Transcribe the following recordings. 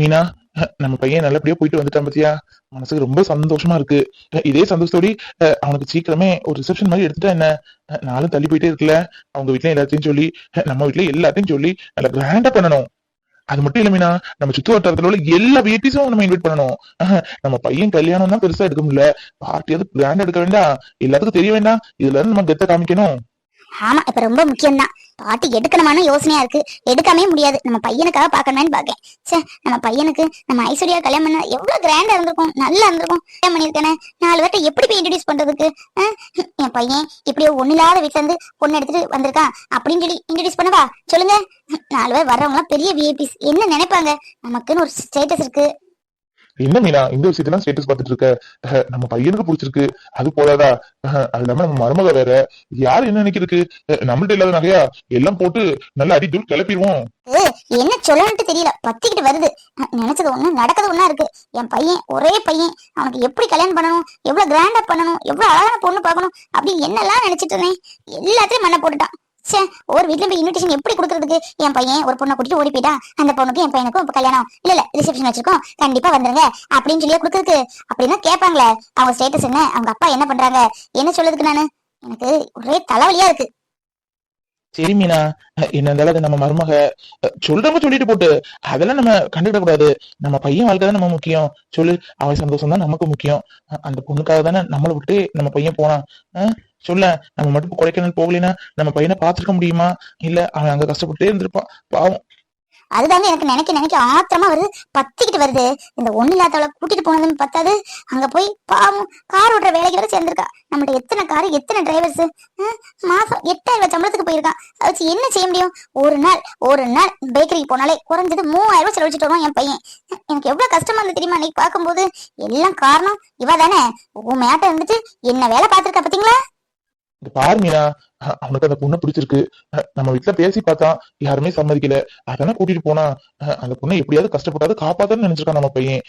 மீனா, நம்ம பையன் நல்லபடியா போயிட்டு வந்துட்டான் பாத்தியா? மனசுக்கு ரொம்ப சந்தோஷமா இருக்கு. இதே சந்தோஷத்தோட அவனுக்கு சீக்கிரமே ஒரு ரிசப்ஷன் மாதிரி எடுத்துட்டா என்ன? நாளும் தள்ளி போயிட்டே இருக்குல்ல. அவங்க வீட்லயும் எல்லாத்தையும் சொல்லி, நம்ம வீட்லயும் எல்லாத்தையும் சொல்லி நல்லா கிராண்டா பண்ணணும். அது மட்டும் இல்ல மீனா, நம்ம சுத்து வட்டாரத்துல உள்ள எல்லா விஐபிஸும் நம்ம இன்வைட் பண்ணணும். நம்ம பையன் கல்யாணம் தான் பெருசா எடுக்க முடியல, பார்ட்டியாவது கிராண்டா எடுக்க வேண்டாம்? எல்லாத்துக்கும் தெரிய வேண்டாம்? இதுல இருந்து நம்ம கெத்த காமிக்கணும். ஆமா, இப்ப ரொம்ப முக்கியம் தான். பாட்டி எடுக்கணுமான யோசனையா இருக்கு. எடுக்காமே முடியாது. நம்ம பையனுக்காக பாக்கணும்னு பாக்கேன். சே, நம்ம பையனுக்கு நம்ம ஐஸ்வர்யா கல்யாணம் பண்ண எவ்வளவு கிராண்டா இருந்திருக்கும், நல்லா இருந்திருக்கும். கல்யாணம் பண்ணிருக்கேனே, 4 பேர்ட்ட எப்படி போய் இன்ட்ரோடியூஸ் பண்றதுக்கு? என் பையன் இப்படியோ ஒண்ணில்லாத வீட்டுல இருந்து பொண்ணு எடுத்துட்டு வந்திருக்கான் அப்படின்னு சொல்லி இன்ட்ரோடியூஸ் பண்ணவா சொல்லுங்க? 4 பேர் வர்றவங்க எல்லாம் பெரிய விஐபிஸ், என்ன நினைப்பாங்க? நமக்குன்னு ஒரு ஸ்டேட்டஸ் இருக்கு. என்ன மீனா இந்த விஷயத்தான் ஸ்டேட்டஸ் பாத்துட்டு இருக்க? நம்ம பையனுக்கு பிடிச்சிருக்கு, அது போதாதா? அது இல்லாம நம்ம மருமக வேற, யாரு என்ன நினைக்கிறதுக்கு? நம்மள்ட்ட இல்லாத நகையா? எல்லாம் போட்டு நல்லா அடித்தூள் கிளப்பிடுவோம். என்ன சொல்லணும்னு தெரியல, பத்திக்கிட்டு வருது. நினைச்சது ஒண்ணு, நடக்கிறது ஒண்ணா இருக்கு. என் பையன் ஒரே பையன், அவனுக்கு எப்படி கல்யாணம் பண்ணணும், எவ்வளவு கிராண்டா பண்ணணும், எவ்வளவு அழகான பொண்ணு பார்க்கணும் அப்படின்னு என்னெல்லாம் நினைச்சிட்டு இருந்தேன். எல்லாத்தையும் மண்ணை போட்டுட்டான். சே, ஒரு வீட்டுல போய் இன்விடேஷன் எப்படி கொடுக்கறதுக்கு? என் பையன் ஒரு பொண்ணை கூட்டிட்டு ஓடி போயிட்டான், அந்த பொண்ணுக்கு என் பையனுக்கும் இப்ப கல்யாணம் இல்ல ரிசப்ஷன் வச்சிருக்கோம், கண்டிப்பா வந்துருங்க அப்படின்னு சொல்லியே கொடுக்கறதுக்கு. அப்படின்னா கேட்பாங்களே அவங்க ஸ்டேட்டஸ் என்ன, அவங்க அப்பா என்ன பண்றாங்க, என்ன சொல்றதுக்கு? நானு எனக்கு ஒரே தலைவலியா இருக்கு. சரி மீனா, என்ன இருந்தாலும் அது நம்ம மருமக, சொல்றவங்க சொல்லிட்டு போட்டு அதெல்லாம் நம்ம கண்டுக்கிட கூடாது. நம்ம பையன் வாழ்க்கை தான் நம்ம முக்கியம். சொல்லு, அவன் சந்தோஷம் தான் நமக்கு முக்கியம். அந்த பொண்ணுக்காக தானே நம்மளை விட்டு நம்ம பையன் போனான். சொல்ல, நம்ம மட்டும் கொடைக்கானல் போகலைன்னா நம்ம பையனை பார்த்துருக்க முடியுமா? இல்ல அவன் அங்க கஷ்டப்பட்டே இருந்திருப்பான், பாவம். அதுதாங்க எனக்கு நினைக்க நினைக்க ஆத்திரமா வருது, பத்திக்கிட்டு வருது. இந்த ஒண்ணு இல்லாதவளை கூட்டிட்டு போனதுன்னு பத்தாது, அங்க போய் பாவம் கார் ஓட்டுற வேலைக்கு வர சேர்ந்திருக்கா. நம்மகிட்ட எத்தனை காரு, எத்தனை டிரைவர்ஸ், மாசம் 8000 சம்பளத்துக்கு போயிருக்கான். அதை வச்சு என்ன செய்ய முடியும்? ஒரு நாள் பேக்கரிக்கு போனாலே குறைஞ்சது 3000 செலவழிச்சுட்டு வருவான் என் பையன். எனக்கு எவ்வளவு கஷ்டமா இருந்து தெரியுமா அன்னைக்கு பார்க்கும்போது? எல்லாம் காரணம் இவ தானே. உண்மையாட்ட இருந்துட்டு என்ன வேலை பார்த்திருக்கா பாத்தீங்களா? இந்த பாரு மீனா, அவனுக்கு அந்த பொண்ணை பிடிச்சிருக்கு. நம்ம வீட்டுல பேசி பார்த்தான், யாருமே சம்மதிக்கல. அதானே கூட்டிட்டு போனா. அந்த பொண்ணை எப்படியாவது கஷ்டப்பட்டாவது காப்பாத்தான்னு நினைச்சிருக்கான் நம்ம பையன்.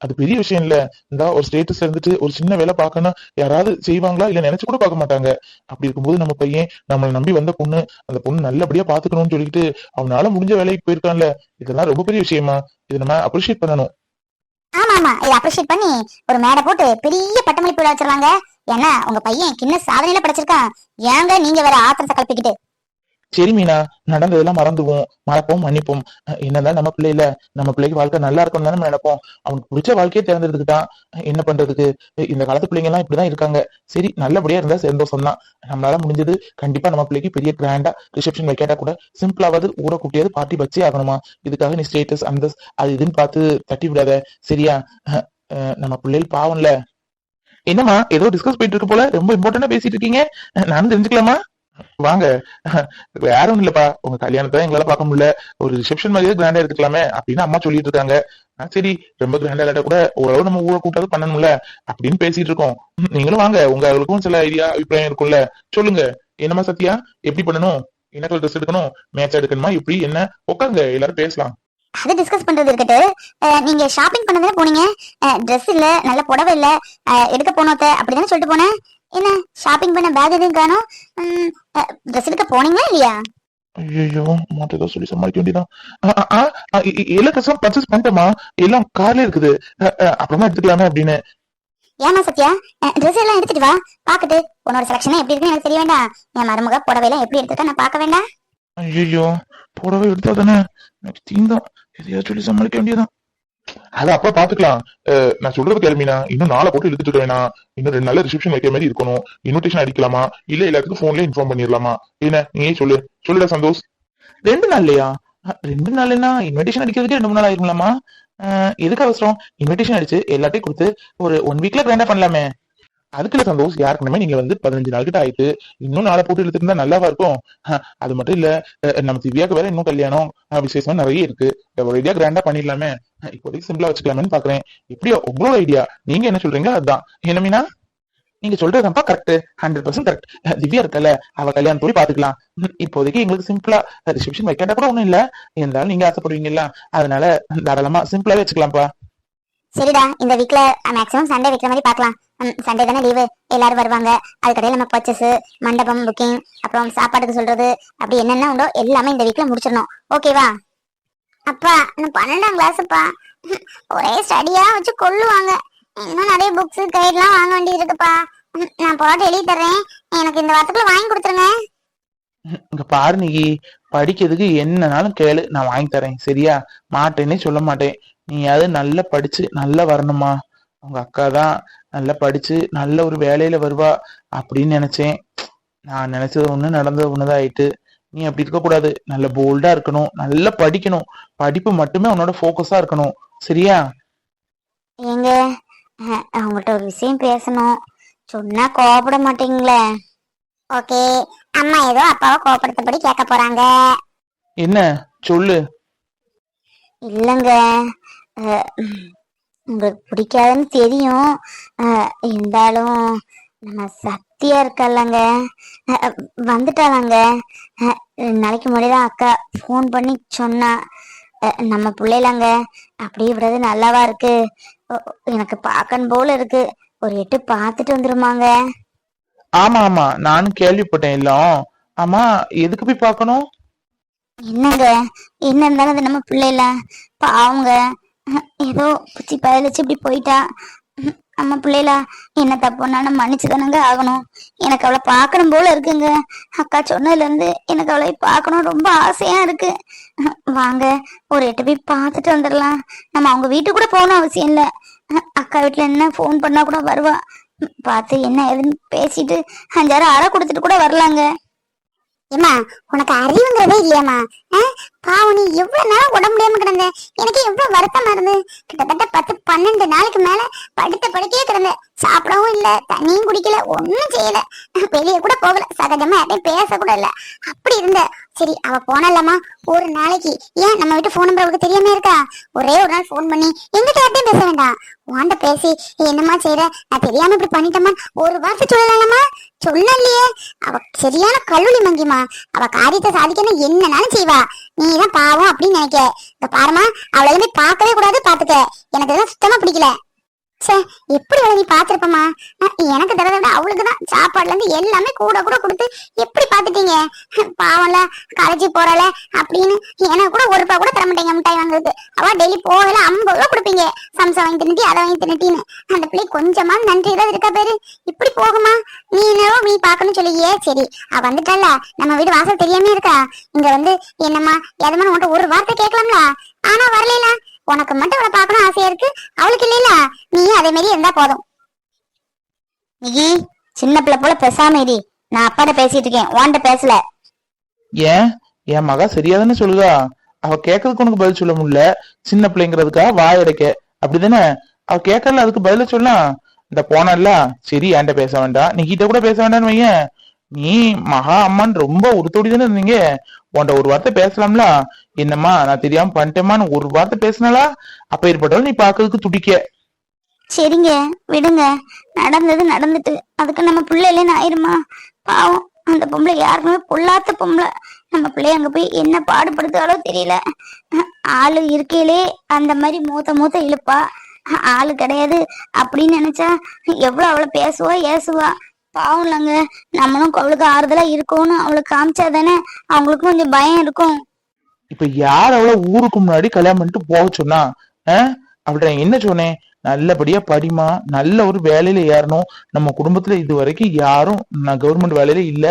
அது பெரிய விஷயம் இல்ல. இந்த ஒரு ஸ்டேட்டஸ்ல இருந்துட்டு ஒரு சின்ன வேலை பார்க்கணும் யாராவது செய்வாங்களா? இல்ல நினைச்சு கூட பார்க்க மாட்டாங்க. அப்படி இருக்கும்போது நம்ம பையன் நம்மளை நம்பி வந்த பொண்ணு, அந்த பொண்ணு நல்லபடியா பாத்துக்கணும்னு சொல்லிட்டு அவனால முடிஞ்ச வேலைக்கு போயிருக்கான்ல. இதெல்லாம் ரொம்ப பெரிய விஷயமா. இதை நம்ம அப்ரிஷியேட் பண்ணணும். ஆமா ஆமா, இதை அப்ரிஷியேட் பண்ணி ஒரு மேடை போட்டு பெரிய பட்டமளிப்பு விழா வச்சிருவாங்க. ஏன்னா உங்க பையன் கிண்ண சாதனையில படைச்சிருக்கான். ஏங்க நீங்க வேற ஆத்திரத்தை கலப்பிக்கிட்டு? சரி மீனா, நடந்ததெல்லாம் மறந்துவோம், மறப்போம், மன்னிப்போம். என்னதான் நம்ம பிள்ளை இல்ல, நம்ம பிள்ளைக்கு வாழ்க்கை நல்லா இருக்கும் தானே நம்ம நினைப்போம். அவனுக்கு பிடிச்ச வாழ்க்கையை தேர்ந்தெடுத்துக்கிட்டான். என்ன பண்றதுக்கு? இந்த காலத்து பிள்ளைங்க எல்லாம் இப்படிதான் இருக்காங்க. சரி, நல்லபடியா இருந்தா சந்தோஷம் தான். நம்மளால முடிஞ்சது கண்டிப்பா நம்ம பிள்ளைக்கு பெரிய கிராண்டா ரிசப்ஷன் வைக்காட்டா கூட சிம்பிளாவது ஊரை கூட்டியாவது பார்ட்டி வச்சே ஆகணுமா? இதுக்காக நீ ஸ்டேட்டஸ் அந்த அது இதுன்னு பார்த்து தட்டி விடாத, சரியா? நம்ம பிள்ளைகள் பாவம்ல. என்னம்மா ஏதோ டிஸ்கஸ் போயிட்டு இருக்கு போல, ரொம்ப இம்பார்ட்டன்டா பேசிட்டு இருக்கீங்க, நானும் தெரிஞ்சுக்கலாமா? வாங்க. வேற ஒண்ணும் இல்லப்பா, உங்க கல்யாணத்தை எங்களால பார்க்க முடியல, ஒரு ரிசப்ஷன் மாதிரியே கிராண்டா எடுத்துக்கலாமே அப்படின்னு அம்மா சொல்லிட்டு இருக்காங்க. சரி, ரொம்ப கிராண்டா இல்லாட்ட கூட ஓரளவு நம்ம ஊரை கூட்டாது பண்ணணும்ல அப்படின்னு பேசிட்டு இருக்கோம். நீங்களும் வாங்க, உங்களுக்கும் சில ஐடியா அபிப்பிராயம் இருக்கும்ல. சொல்லுங்க, என்னம்மா சத்யா, எப்படி பண்ணணும்? என்ன கலர் ட்ரெஸ் எடுக்கணும்? மேட்ச் எடுக்கணுமா? இப்படி என்ன? உட்காருங்க, எல்லாரும் பேசலாம். அது டிஸ்கஸ் பண்றது இருக்கட்டு. நீங்க ஷாப்பிங் பண்ணதானே போனீங்க? ட்ரெஸ் இல்ல, நல்ல புடவை இல்ல, எடுக்க போனோத்த அப்படிதானே சொல்லிட்டு போனேன். என்ன ஷாப்பிங் பண்ண பேக் எதுவும் காணோம்? ட்ரெஸ் எடுக்க போனீங்களா இல்லையா? ஐயோ, மாட்டதோ சொல்லி சமாளிக்க வேண்டியதான். எல்லா ட்ரெஸ்ஸும் பர்ச்சேஸ் பண்ணிட்டோமா, எல்லாம் கார்ல இருக்குது, அப்புறமா எடுத்துக்கலாமே அப்படின்னு. ஏமா சத்யா, ட்ரெஸ் எல்லாம் எடுத்துட்டு வா, பாக்கட்டு உன்னோட செலக்ஷன் எப்படி இருக்குன்னு எனக்கு தெரிய வேண்டாம்? என் மருமக புடவை எல்லாம் எப்படி எடுத்துட்டா நான் பார்க்க வேண்டாம்? ஐயோ, புடவை எடுத்தா தானே தீந்தான், எதையா சொல்லி சமாளிக்க வேண்டியதான். அது அப்ப பாத்துக்கலாம். நான் சொல்றது கேள்வினா, இன்னும் நாளை போட்டு எடுத்துட்டு இருக்க வேணாம். இன்னும் 2 நாள்ல ரிசப்ஷன் வைக்கிற மாதிரி இருக்கணும். இன்விடேஷன் அடிக்கலாமா, இல்ல எல்லாத்துக்கும் போன்ல இன்ஃபார்ம் பண்ணிடலாமா? என்ன நீயே சொல்லுடா சந்தோஷ். 2 நாள்லயா? 2 நாள்னா இன்விடேஷன் அடிக்கிறதுக்கு 2 3 நாள் ஆயிருங்களாமா? எதுக்கு அவசரம்? இன்விடேஷன் அடிச்சு எல்லாத்தையும் கொடுத்து ஒரு 1 வீக்ல கிராண்டா பண்ணலாமே. அதுக்குள்ள சந்தோஷ், யாருக்குமே நீங்க 15 நாள் கிட்ட ஆயிட்டு இன்னும் நாளை போட்டு எடுத்துட்டு இருந்தா நல்லாவா இருக்கும்? அது மட்டும் இல்ல, நம்ம திவ்யாக்கு வேற இன்னும் கல்யாணம் விசேஷம் நிறைய இருக்கு. ஒரு ஐடியா கிராண்டா பண்ணிடலாமே. இப்போதைக்கு சிம்பிளா வச்சுக்கலாமேன்னு பாக்குறேன். எப்படியோ உங்களோட ஐடியா, நீங்க என்ன சொல்றீங்க அதுதான். என்ன மீனா, நீங்க சொல்றதுப்பா கரெக்ட், 100% கரெக்ட். திவ்யா இருக்கல, அவ கல்யாணம் போய் பாத்துக்கலாம். இப்போதைக்கு எங்களுக்கு சிம்பிளா ரிசப்ஷன் வைக்காட்டா கூட ஒண்ணும் இல்ல, இருந்தாலும் நீங்க ஆசைப்படுவீங்கல்ல, அதனால தாராளமா சிம்பிளாவே வச்சுக்கலாம்ப்பா. சரிடா, இந்த வீக்ல மேக்ஸிமம் சண்டே வைக்கிற மாதிரி பார்க்கலாம். சண்டே தானே லீவு, எல்லாரும் வருவாங்க. அதுக்கடையில நம்ம பர்ச்சேஸ், மண்டபம் புக்கிங், அப்புறம் சாப்பாட்டுக்கு சொல்றது, அப்படி என்னென்ன உண்டோ எல்லாமே இந்த வீக்ல முடிச்சிடணும். ஓகேவா? அப்பா நான் 12ஆம் கிளாஸ்ப்பா. ஒரே ஸ்டடியா வச்சு கொள்ளுவாங்க. இன்னும் நிறைய புக்ஸ் கைட்லாம் வாங்க வேண்டியது இருக்குப்பா. நான் போட்டு எழுதி தர்றேன், எனக்கு இந்த வாரத்துக்குள்ள வாங்கி கொடுத்துருங்க. இங்க பாரு நீ, படிக்கிறதுக்கு என்னனாலும் கேளு, நான் வாங்கி தரேன். சரியா? மாட்டேன்னே சொல்ல மாட்டேன். நீ அது நல்லா படிச்சு நல்லா வரணுமா? உங்க அக்கா தான் நல்லா படிச்சு நல்ல ஒரு வேலையில வருவா அப்படின்னு நினைச்சேன். நான் நினைச்சது ஒண்ணு, நடந்தது ஒண்ணுதான் ஆயிட்டு. நீ அப்படி இருக்க கூடாது. நல்ல போல்டா இருக்கணும், நல்லா படிக்கணும். படிப்பு மட்டுமே உன்னோட போக்கஸா இருக்கணும். சரியா? ஏங்க, அவங்கள்ட்ட ஒரு விஷயம் பேசணும். சொன்னா கோபப்பட மாட்டீங்களே? ஓகே, அம்மா ஏதோ அப்பாவை கோபப்படுத்தபடி கேட்க போறாங்க. என்ன சொல்லு. இல்லங்க, உங்களுக்கு பிடிக்காதுன்னு தெரியும். இருந்தாலும் நம்ம சத்தியா இருக்கல்லங்க, வந்துட்டாளாங்க. 2 நாளைக்கு முன்னாடிதான் அக்கா ஃபோன் பண்ணி சொன்னா. நம்ம பிள்ளைலாங்க அப்படியே விடுறது நல்லாவா இருக்கு? எனக்கு பார்க்கணும் போல இருக்கு. ஒரு எட்டு பார்த்துட்டு வந்துருமாங்க. ஆமா ஆமா, நானும் கேள்விப்பட்டேன் எல்லாம். ஆமா, எதுக்கு போய் பார்க்கணும்? என்னங்க, என்ன இருந்தாலும் அது நம்ம பிள்ளைல பாவங்க. ஏதோ புச்சி பயலிச்சு இப்படி போயிட்டா. நம்ம பிள்ளைல என்ன தப்புனாலும் மன்னிச்சுதானங்க ஆகணும். எனக்கு அவளை பார்க்கணும் போல இருக்குங்க. அக்கா சொன்னதுல இருந்து எனக்கு அவளை பார்க்கணும் ரொம்ப ஆசையா இருக்கு. வாங்க, ஒரு எட்டு போய் பார்த்துட்டு வந்துடலாம். நம்ம அவங்க வீட்டுக்கு கூட போகணும் அவசியம் இல்லை. அக்கா வீட்டுல என்ன ஃபோன் பண்ணா கூட வருவா. பார்த்து என்ன ஏதுன்னு பேசிட்டு 5-6 அறை கொடுத்துட்டு கூட வரலாங்க. ஏமா, உனக்கு அறிவுங்கிறதே இல்லையாமா? பாவம், நீ எவ்வளவு நாள் உடம்பு முடியாம கிடந்த. எனக்கு எவ்வளவு வருத்தமா இருந்து. கிட்டத்தட்ட 10-12 நாளைக்கு மேல படுத்த படுக்கையே கிடந்த. சாப்பிடவும் இல்ல, தண்ணியும் குடிக்கல, ஒன்னும் செய்யல, வெளியே கூட போகல, சகஜமா யார்ட்டையும் பேச கூட இல்ல. அப்படி இருந்த. சரி, அவ போனல்லமா ஒரு நாளைக்கு. ஏன் நம்ம வீட்டு போன் நம்பர் அவளுக்கு தெரியாம இருக்கா? ஒரே ஒரு நாள் போன் பண்ணி எங்கிட்ட யார்ட்டையும் பேச வேண்டாம், உன்கிட்ட பேசி என்னமா செய்யற, நான் தெரியாம இப்படி பண்ணிட்டோமா ஒரு வார்த்தை சொல்லலாமா? சொல்லலையே. அவ சரியான கல்லூரி மங்கிமா. அவ காரியத்தை சாதிக்கணும் என்னன்னாலும் செய்வா. நீதான் பாவம் அப்படின்னு நினைக்க. இப்ப பாருமா, அவளை போய் பார்க்கவே கூடாது. பாத்துக்க, எனக்கு இதெல்லாம் சுத்தமா பிடிக்கல. சே, எப்படி அவளை நீ பாத்திருப்பமா? எனக்கு தரத விட அவளுக்குதான் சாப்பாடுல இருந்து எல்லாமே கூட கூட கொடுத்து எப்படி பாத்துட்டீங்க? பாவம்ல, காலேஜ் போறாள அப்படின்னு எனக்கு கூட 1 ரூபா கூட தர மாட்டேங்க மிட்டாய் வாங்குறதுக்கு. அவ டெய்லி போகல 50 ரூபா கொடுப்பீங்க. சம்சா வாங்கி தின்னுட்டி, அதை வாங்கி தின்னுட்டின்னு. அந்த பிள்ளை கொஞ்சமா நன்றி ஏதாவது இருக்கா பேரு? இப்படி போகுமா? நீ என்னவோ நீ பாக்கணும்னு சொல்லியே. சரி, அவ வந்துட்டால, நம்ம வீடு வாசல் தெரியாம இருக்கா? இங்க வந்து என்னம்மா எதமா உன்கிட்ட ஒரு வார்த்தை கேட்கலாம்ல? ஆனா வரல. உனக்கு மட்டும் அவளை பார்க்கணும் ஆசையா இருக்கு, அவளுக்கு இல்லையில. நீயும் அதே மாதிரி இருந்தா போதும். நீ சின்ன பிள்ளை போல பேசாம இரு. நான் அப்பாட்ட பேசிட்டு இருக்கேன், உன்கிட்ட பேசல. ஏன் என் மகா சரியாதானே சொல்லுதா? அவ கேட்கறதுக்கு உனக்கு பதில் சொல்ல முடியல, சின்ன பிள்ளைங்கிறதுக்கா வாய் அடைக்க, அப்படிதானே? அவ கேட்கல, அதுக்கு பதில சொல்லலாம். இந்த போனல்ல, சரி என்கிட்ட பேச வேண்டாம், நீ கிட்ட கூட பேச வேண்டாம்னு வையன். நீ மகா அம்மான்னு ரொம்ப உறுத்தோடி தானே இருந்தீங்க. உன்ட ஒரு வார்த்தை பேசலாம்ல? என்னம்மா நான் தெரியாம பண்ணிட்டேமான்னு ஒரு வார்த்தை பேசினாலா? அப்ப ஏற்பட்டாலும் நீ பாக்குறதுக்கு துடிக்க. சரிங்க, விடுங்க. நடந்தது நடந்துட்டு, அதுக்கு நம்ம பிள்ளைல ஆயிருமா? பாவம், அந்த பொம்பளை யாருக்குமே பொல்லாத பொம்பளை. நம்ம பிள்ளைய அங்க போய் என்ன பாடுபடுத்தாலோ தெரியல. ஆளு இருக்கையிலே அந்த மாதிரி மூத்த இழுப்பா. ஆளு கிடையாது அப்படின்னு நினைச்சா எவ்வளவு அவளை பேசுவா ஏசுவா. பாவம் இல்லைங்க. நம்மளும் அவளுக்கு ஆறுதலா இருக்கோம்னு அவளுக்கு காமிச்சாதானே அவங்களுக்கு கொஞ்சம் பயம் இருக்கும். இப்ப யார் அவளை ஊருக்கு முன்னாடி கல்யாணம் பண்ணிட்டு போக சொன்னா? அவள்கிட்ட நான் என்ன சொன்னேன்? நல்லபடியா படிமா, நல்ல ஒரு வேலையில ஏறணும். நம்ம குடும்பத்துல இது வரைக்கும் யாரும் நான் கவர்மெண்ட் வேலையில இல்ல,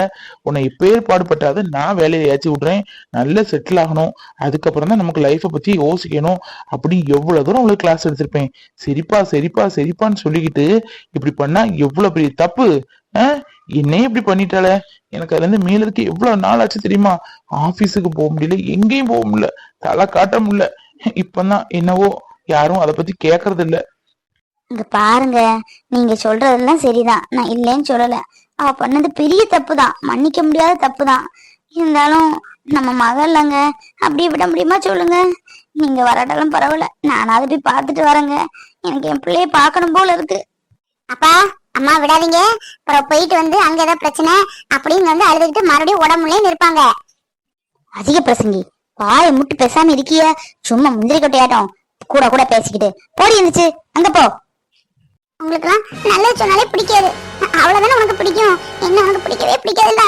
உன்னை இப்பயே பாடுபட்டாது, நான் வேலையில ஏற்றி விடுறேன், நல்ல செட்டில் ஆகணும், அதுக்கப்புறம் தான் நமக்கு லைஃபை பத்தி யோசிக்கணும் அப்படி எவ்வளவு தூரம் அவளுக்கு கிளாஸ் எடுத்திருப்பேன். சரிப்பா சரிப்பா சரிப்பான்னு சொல்லிக்கிட்டு இப்படி பண்ணா எவ்வளவு பெரிய தப்பு. என்னையே இப்படி பண்ணிட்டால. எனக்கு அதுல இருந்து மீளதுக்கு எவ்வளவு நாள் ஆச்சு தெரியுமா? ஆபீஸுக்கு போக முடியல, எங்கேயும் போக முடியல, தலை காட்ட முடியல. இப்பதான் என்னவோ யாரும் அதை பத்தி கேக்குறது இல்ல. இங்க பாருங்க, நீங்க சொல்றதெல்லாம் சரிதான், நான் இல்லைன்னு சொல்லல. அவ பண்ணது பெரிய தப்பு தான், மன்னிக்க முடியாத தப்பு தான். இருந்தாலும் நம்ம மகள்லங்க, அப்படியே விட முடியுமா சொல்லுங்க? நீங்க வராட்டாலும் பரவாயில்ல, நானாவது போய் பார்த்துட்டு வரேங்க. எனக்கு என் பிள்ளைய பார்க்கணும் போல இருக்கு. அப்பா அம்மா விடாதீங்க, அப்புறம் போயிட்டு வந்து அங்க ஏதாவது பிரச்சனை அப்படின்னு வந்து அழுதுகிட்டு மறுபடியும் உடம்புலயே நிற்பாங்க. அதிக பிரசங்கி, வாயை முட்டு பேசாம இருக்கிய, சும்மா முந்திரி கொட்டையாட்டம் கூட கூட பேசிக்கிட்டு போடி இருந்துச்சு. அங்க போ. உங்களுக்குலாம் நல்லது சொன்னாலே பிடிக்காது. அவ்வளவுதானே உனக்கு பிடிக்கும். என்ன உனக்கு பிடிக்கவே பிடிக்காதுல்ல.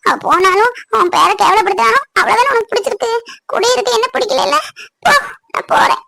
அவ போனாலும் அவன் பேரை கேவலப்படுத்தினாலும் அவ்வளவுதானே உனக்கு பிடிச்சிருக்கு. கூட இருக்கு என்ன பிடிக்கல. போ, நான் போறேன்.